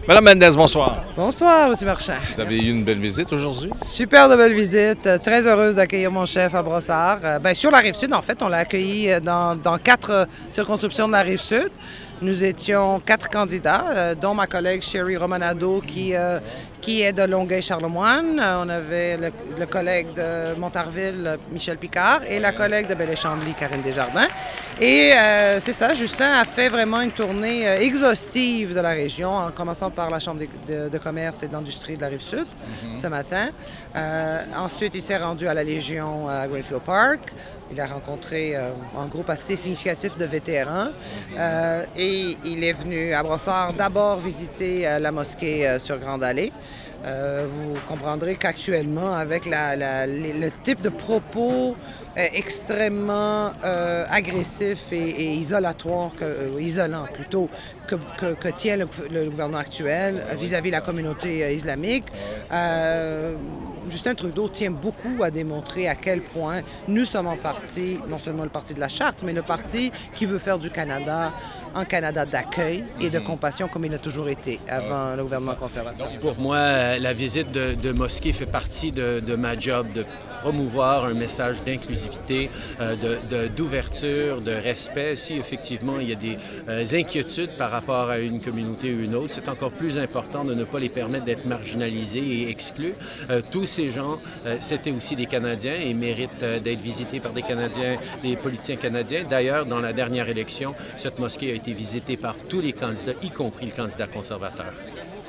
Madame Mendez, bonsoir. Bonsoir, M. Marchand. Vous avez eu une belle visite aujourd'hui? Super de belle visite. Très heureuse d'accueillir mon chef à Brossard. Sur la Rive-Sud, en fait, on l'a accueilli dans 4 circonscriptions de la Rive-Sud. Nous étions 4 candidats, dont ma collègue Sherry Romanado qui est de Longueuil-Charlemagne. On avait le collègue de Montarville, Michel Picard, et la collègue de Belley-Chambly, Karine Desjardins. Et c'est ça, Justin a fait vraiment une tournée exhaustive de la région, en commençant par la Chambre de commerce et d'industrie de la Rive-Sud ce matin. Ensuite, il s'est rendu à la Légion à Greenfield Park. Il a rencontré un groupe assez significatif de vétérans. Et il est venu à Brossard d'abord visiter la mosquée sur Grande Allée. Vous comprendrez qu'actuellement, avec le type de propos extrêmement agressif et isolatoire, isolant plutôt, que tient le gouvernement actuel vis-à-vis de la communauté islamique, Justin Trudeau tient beaucoup à démontrer à quel point nous sommes en parti, non seulement le parti de la Charte, mais le parti qui veut faire du Canada un Canada d'accueil et de compassion comme il a toujours été avant le gouvernement conservateur. Pour moi, la visite de mosquée fait partie de ma job de promouvoir un message d'inclusivité, d'ouverture, de respect. Si effectivement il y a des inquiétudes par rapport à une communauté ou une autre, c'est encore plus important de ne pas les permettre d'être marginalisés et exclus. Tous ces gens, c'était aussi des Canadiens et méritent d'être visités par des Canadiens, des politiciens canadiens. D'ailleurs, dans la dernière élection, cette mosquée a été visitée par tous les candidats, y compris le candidat conservateur.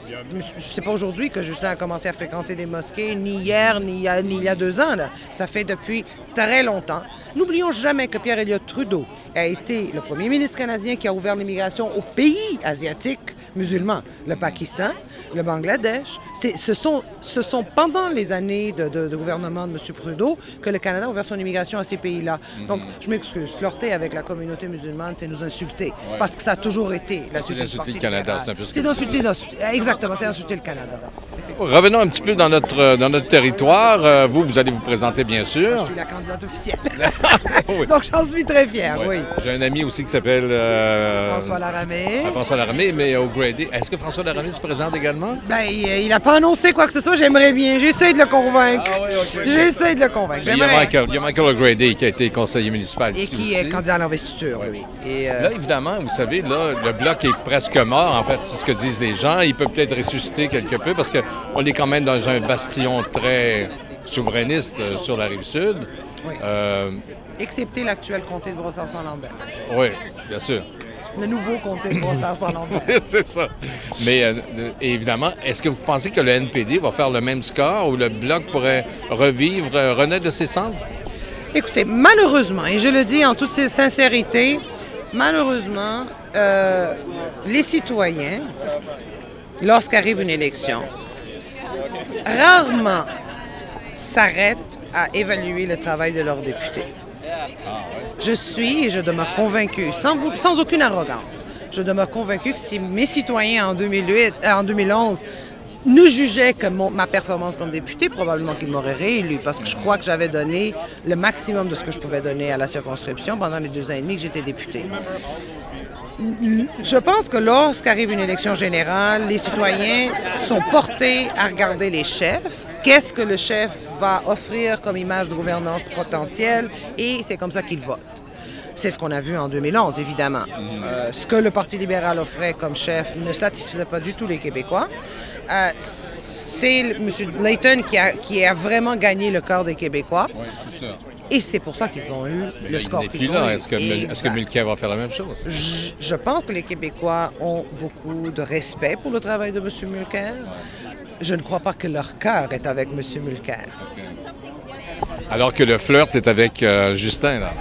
Je ne sais pas aujourd'hui que Justin a commencé à fréquenter des mosquées, ni hier, ni il y a 2 ans. Là. Ça fait depuis très longtemps. N'oublions jamais que Pierre Elliott Trudeau a été le premier ministre canadien qui a ouvert l'immigration aux pays asiatiques musulmans, le Pakistan, le Bangladesh. Ce sont pendant les années de gouvernement de M. Trudeau que le Canada a ouvert son immigration à ces pays-là. Donc, je m'excuse, flirter avec la communauté musulmane, c'est nous insulter, parce que ça a toujours été l'attitude du Parti libéral. C'est d'insulter, exactement, c'est insulter le Canada. Revenons un petit peu dans notre territoire. Vous allez vous présenter, bien sûr. Je suis la candidate officielle. Oui. Donc, j'en suis très fière, oui. J'ai un ami aussi qui s'appelle... François Laramée. François Laramée, mais au Grady. Est-ce que François Laramée se présente également? Bien, il n'a pas annoncé quoi que ce soit. J'aimerais bien. J'essaie de le convaincre. Ah, oui, okay. J'essaie de le convaincre. Il y a Michael O'Grady qui a été conseiller municipal ici qui est candidat à l'investiture, lui. Et Là, évidemment, vous savez, là, le bloc est presque mort. En fait, c'est ce que disent les gens. Il peut peut-être ressusciter quelque peu parce qu'on est quand même dans un bastion très souverainiste sur la Rive-Sud. Oui. Excepté l'actuel comté de Brossard-Saint-Lambert. Oui, bien sûr. Le nouveau comté de Brossard-Saint-Lambert. C'est ça. Mais évidemment, est-ce que vous pensez que le NPD va faire le même score ou le Bloc pourrait renaître de ses cendres? Écoutez, malheureusement, et je le dis en toute sincérité, malheureusement, les citoyens, lorsqu'arrive une élection, rarement s'arrêtent à évaluer le travail de leurs députés. Je suis et je demeure convaincu, sans aucune arrogance, je demeure convaincu que si mes citoyens en 2011 ne jugeaient que ma performance comme député, probablement qu'ils m'auraient réélu parce que je crois que j'avais donné le maximum de ce que je pouvais donner à la circonscription pendant les 2 ans et demi que j'étais député. Je pense que lorsqu'arrive une élection générale, les citoyens sont portés à regarder les chefs. Qu'est-ce que le chef va offrir comme image de gouvernance potentielle? Et c'est comme ça qu'ils votent. C'est ce qu'on a vu en 2011, évidemment. Ce que le Parti libéral offrait comme chef ne satisfaisait pas du tout les Québécois. C'est M. Layton qui a vraiment gagné le cœur des Québécois. Oui, c'est ça. Et c'est pour ça qu'ils ont eu le score qu'ils ont eu. Est-ce que Mulcair va faire la même chose? Je pense que les Québécois ont beaucoup de respect pour le travail de M. Mulcair. Je ne crois pas que leur cœur est avec M. Mulcair. Alors que le flirt est avec Justin, là.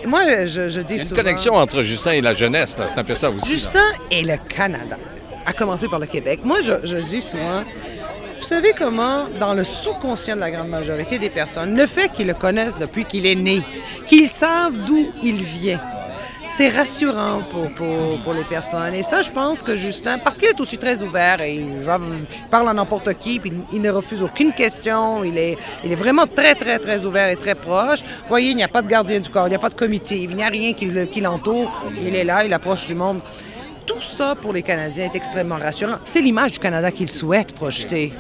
Moi, je dis souvent... Il y a une connexion entre Justin et la jeunesse, là. C'est un peu ça aussi. Justin et le Canada, à commencer par le Québec. Moi, je dis souvent... Vous savez comment, dans le sous-conscient de la grande majorité des personnes, le fait qu'ils le connaissent depuis qu'il est né, qu'ils savent d'où il vient, c'est rassurant pour les personnes. Et ça, je pense que Justin, parce qu'il est aussi très ouvert et il parle à n'importe qui, puis il ne refuse aucune question, il est vraiment très, très, très ouvert et très proche. Vous voyez, il n'y a pas de gardien du corps, il n'y a pas de comité, il n'y a rien qui l'entoure. Il est là, il approche du monde. tout ça, pour les Canadiens, est extrêmement rassurant. C'est l'image du Canada qu'ils souhaitent projeter.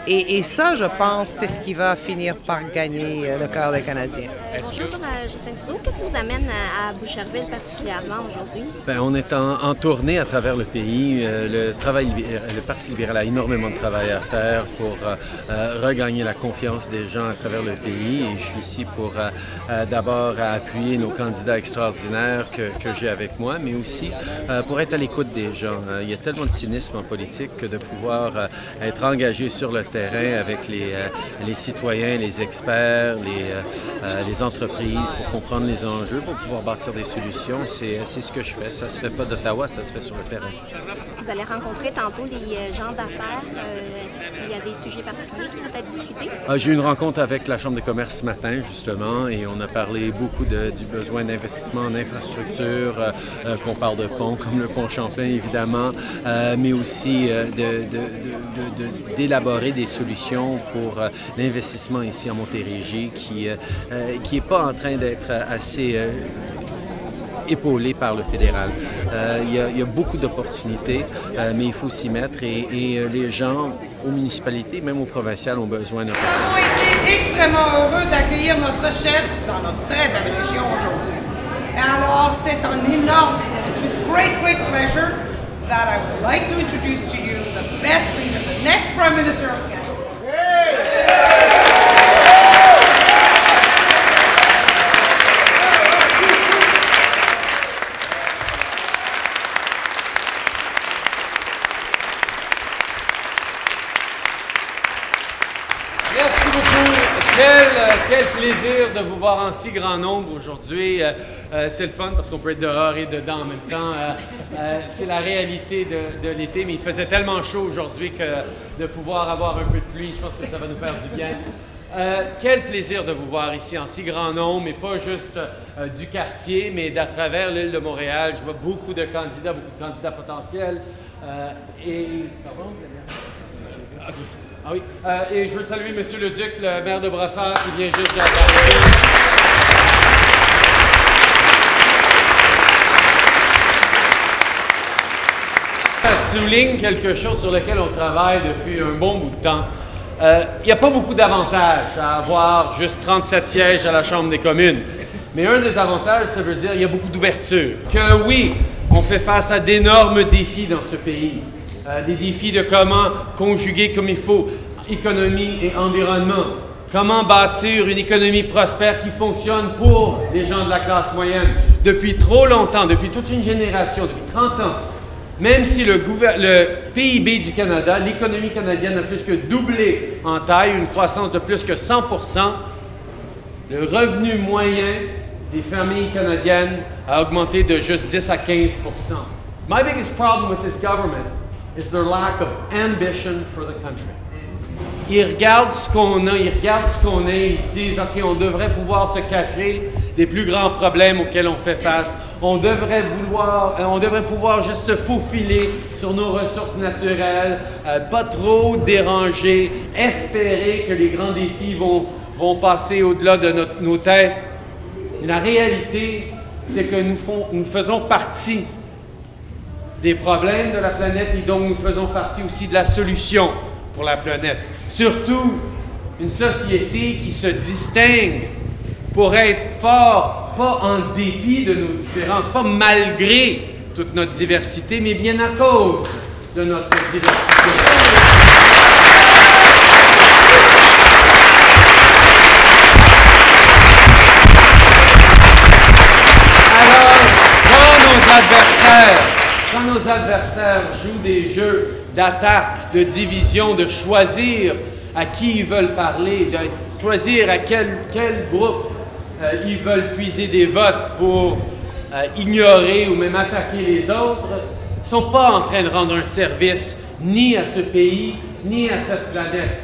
Et ça, je pense, c'est ce qui va finir par gagner le cœur des Canadiens. Bonjour, Justin Trudeau. Qu'est-ce qui vous amène à Boucherville particulièrement aujourd'hui? Bien, on est en tournée à travers le pays. Le Parti libéral a énormément de travail à faire pour regagner la confiance des gens à travers le pays. Et je suis ici pour d'abord appuyer nos candidats extraordinaires que j'ai avec moi, mais aussi pour être à l'écoute des gens. Il y a tellement de cynisme en politique que de pouvoir être engagé sur le terrain avec les citoyens, les experts, les entreprises pour comprendre les enjeux, pour pouvoir bâtir des solutions. C'est ce que je fais. Ça se fait pas d'Ottawa, ça se fait sur le terrain. Vous allez rencontrer tantôt les gens d'affaires. Est-ce qu'il y a des sujets particuliers qui vont être discutés? J'ai eu une rencontre avec la Chambre de commerce ce matin, justement, et on a parlé beaucoup du besoin d'investissement en infrastructure, qu'on parle de ponts, comme le pont Champlain, évidemment, mais aussi d'élaborer des solutions pour l'investissement ici en Montérégie qui n'est pas en train d'être assez épaulé par le fédéral. Il y a beaucoup d'opportunités, mais il faut s'y mettre et les gens aux municipalités, même aux provinciales, ont besoin d'un partage. Nous avons été extrêmement heureux d'accueillir notre chef dans notre très belle région aujourd'hui. Et alors, c'est un énorme plaisir. It's with great pleasure that I would like to introduce to you the best leader, the next Prime Minister of Canada. Merci beaucoup. Quel plaisir de vous voir en si grand nombre aujourd'hui. C'est le fun parce qu'on peut être dehors et dedans en même temps. C'est la réalité de l'été, mais il faisait tellement chaud aujourd'hui que de pouvoir avoir un peu de pluie, je pense que ça va nous faire du bien. Quel plaisir de vous voir ici en si grand nombre, et pas juste du quartier, mais d'à travers l'île de Montréal. Je vois beaucoup de candidats potentiels. Pardon? Ah oui, et je veux saluer M. Leduc, le maire de Brossard, qui vient juste d'arriver. Ça souligne quelque chose sur lequel on travaille depuis un bon bout de temps. Il n'y a pas beaucoup d'avantages à avoir juste 37 sièges à la Chambre des communes. Mais un des avantages, ça veut dire qu'il y a beaucoup d'ouverture. Que oui, on fait face à d'énormes défis dans ce pays. Des défis de comment conjuguer comme il faut économie et environnement. Comment bâtir une économie prospère qui fonctionne pour les gens de la classe moyenne. Depuis trop longtemps, depuis toute une génération, depuis 30 ans, même si le PIB du Canada, l'économie canadienne a plus que doublé en taille, une croissance de plus que 100 %, le revenu moyen des familles canadiennes a augmenté de juste 10 à 15 %. My biggest problem with this government is their lack of ambition for the country. Ils regardent ce qu'on a, ils se disent, OK, on devrait pouvoir se cacher des plus grands problèmes auxquels on fait face. On devrait pouvoir juste se faufiler sur nos ressources naturelles, pas trop déranger, espérer que les grands défis vont passer au-delà de nos têtes. La réalité, c'est que nous faisons partie des problèmes de la planète et donc nous faisons partie aussi de la solution pour la planète. Surtout, une société qui se distingue pour être fort, pas en dépit de nos différences, pas malgré toute notre diversité, mais bien à cause de notre diversité. Quand nos adversaires jouent des jeux d'attaque, de division, de choisir à qui ils veulent parler, de choisir à quel groupe ils veulent puiser des votes pour ignorer ou même attaquer les autres, ne sont pas en train de rendre un service ni à ce pays, ni à cette planète.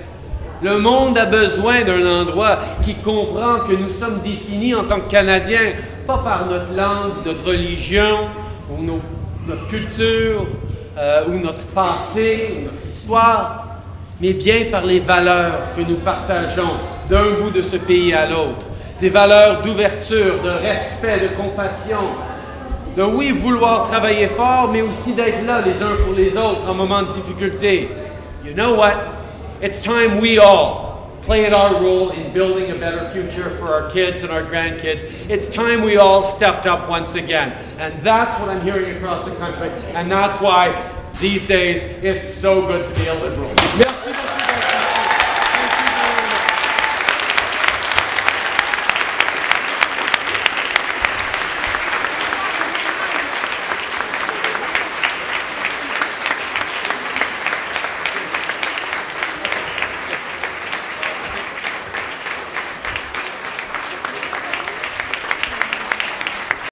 Le monde a besoin d'un endroit qui comprend que nous sommes définis en tant que Canadiens, pas par notre langue, notre religion, ou notre culture, ou notre passé, ou notre histoire, mais bien par les valeurs que nous partageons d'un bout de ce pays à l'autre. Des valeurs d'ouverture, de respect, de compassion, de oui, vouloir travailler fort, mais aussi d'être là les uns pour les autres en moment de difficulté. You know what? It's time we all played our role in building a better future for our kids and our grandkids. It's time we all stepped up once again. And that's what I'm hearing across the country. And that's why these days it's so good to be a Liberal.